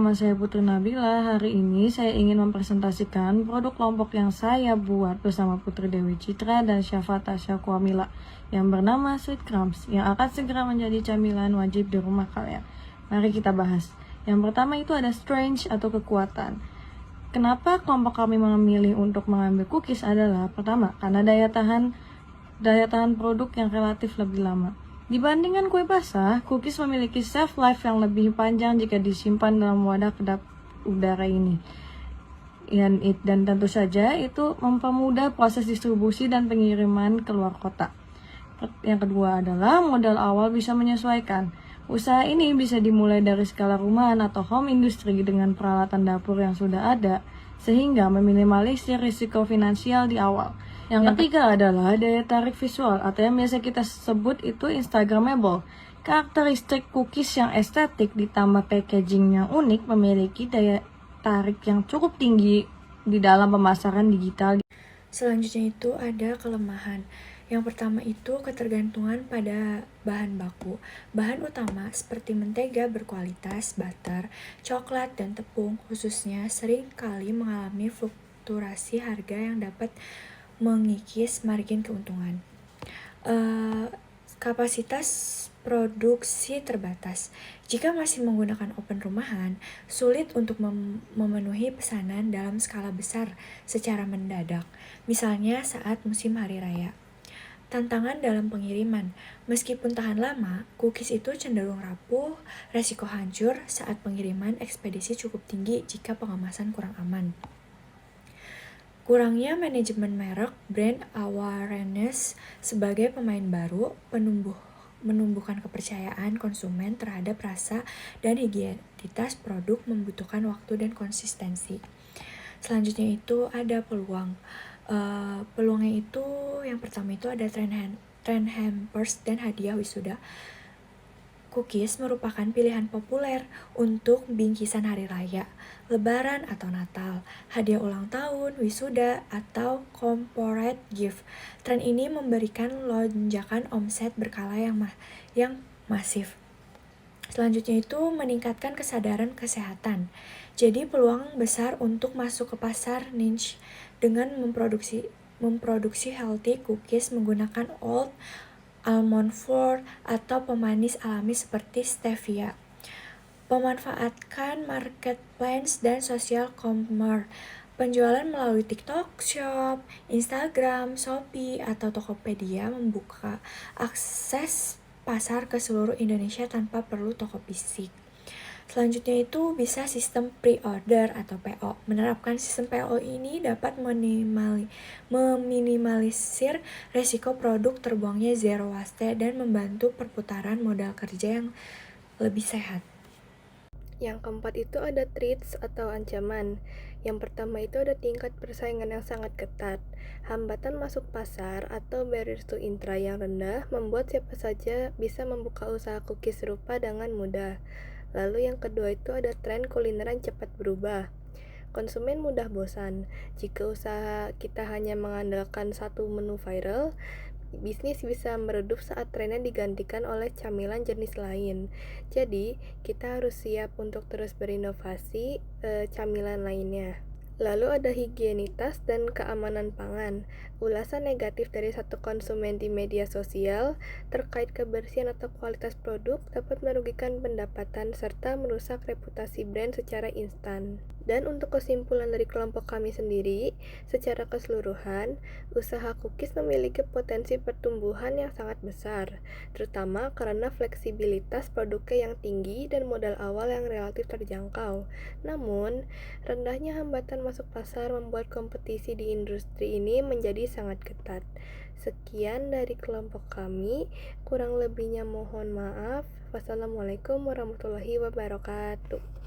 nama saya Putri Nabila. Hari ini saya ingin mempresentasikan produk kelompok yang saya buat bersama Putri Dewi Citra dan Syafa Tasya Kwamila yang bernama Sweet Crumbs yang akan segera menjadi camilan wajib di rumah kalian. Mari kita bahas. Yang pertama itu ada strength atau kekuatan. Kenapa kelompok kami memilih untuk mengambil cookies adalah pertama, karena daya tahan produk yang relatif lebih lama. Dibandingkan kue basah, cookies memiliki shelf life yang lebih panjang jika disimpan dalam wadah kedap udara ini. Dan tentu saja itu mempermudah proses distribusi dan pengiriman keluar kota. Yang kedua adalah modal awal bisa menyesuaikan. Usaha ini bisa dimulai dari skala rumahan atau home industry dengan peralatan dapur yang sudah ada, sehingga meminimalisir risiko finansial di awal. Yang ketiga adalah daya tarik visual atau yang biasa kita sebut itu Instagramable. Karakteristik cookies yang estetik ditambah packaging yang unik memiliki daya tarik yang cukup tinggi di dalam pemasaran digital. Selanjutnya itu ada kelemahan. Yang pertama itu ketergantungan pada bahan baku. Bahan utama seperti mentega berkualitas, butter, coklat, dan tepung khususnya sering kali mengalami fluktuasi harga yang dapat mengikis margin keuntungan. Kapasitas produksi terbatas. Jika masih menggunakan oven rumahan, sulit untuk memenuhi pesanan dalam skala besar secara mendadak, misalnya saat musim hari raya. Tantangan dalam pengiriman. Meskipun tahan lama, cookies itu cenderung rapuh, resiko hancur saat pengiriman ekspedisi cukup tinggi jika pengemasan kurang aman. Kurangnya manajemen merek, brand awareness sebagai pemain baru, menumbuhkan kepercayaan konsumen terhadap rasa dan higienitas produk membutuhkan waktu dan konsistensi. Selanjutnya itu ada peluang. Peluangnya itu yang pertama itu ada trend hampers dan hadiah wisuda. Cookies merupakan pilihan populer untuk bingkisan hari raya, lebaran atau natal, hadiah ulang tahun, wisuda, atau corporate gift. Tren ini memberikan lonjakan omset berkala yang masif. Selanjutnya itu meningkatkan kesadaran kesehatan. Jadi peluang besar untuk masuk ke pasar niche dengan memproduksi healthy cookies menggunakan oat, almond flour, atau pemanis alami seperti stevia. Pemanfaatkan marketplace dan social commerce. Penjualan melalui TikTok Shop, Instagram, Shopee, atau Tokopedia membuka akses pasar ke seluruh Indonesia tanpa perlu toko fisik. Selanjutnya itu bisa sistem pre-order atau PO. Menerapkan sistem PO ini dapat meminimalisir resiko produk terbuangnya zero waste dan membantu perputaran modal kerja yang lebih sehat. Yang keempat itu ada threats atau ancaman. Yang pertama itu ada tingkat persaingan yang sangat ketat. Hambatan masuk pasar atau barriers to entry yang rendah membuat siapa saja bisa membuka usaha cookies serupa dengan mudah. Lalu yang kedua itu ada tren kulineran cepat berubah. Konsumen mudah bosan. Jika usaha kita hanya mengandalkan satu menu viral, bisnis bisa meredup saat trennya digantikan oleh camilan jenis lain. Jadi, kita harus siap untuk terus berinovasi camilan lainnya. Lalu ada higienitas dan keamanan pangan. Ulasan negatif dari satu konsumen di media sosial terkait kebersihan atau kualitas produk dapat merugikan pendapatan serta merusak reputasi brand secara instan. Dan untuk kesimpulan dari kelompok kami sendiri, secara keseluruhan, usaha cookies memiliki potensi pertumbuhan yang sangat besar, terutama karena fleksibilitas produknya yang tinggi dan modal awal yang relatif terjangkau. Namun, rendahnya hambatan masuk pasar membuat kompetisi di industri ini menjadi sangat ketat. Sekian dari kelompok kami, kurang lebihnya mohon maaf. Wassalamualaikum warahmatullahi wabarakatuh.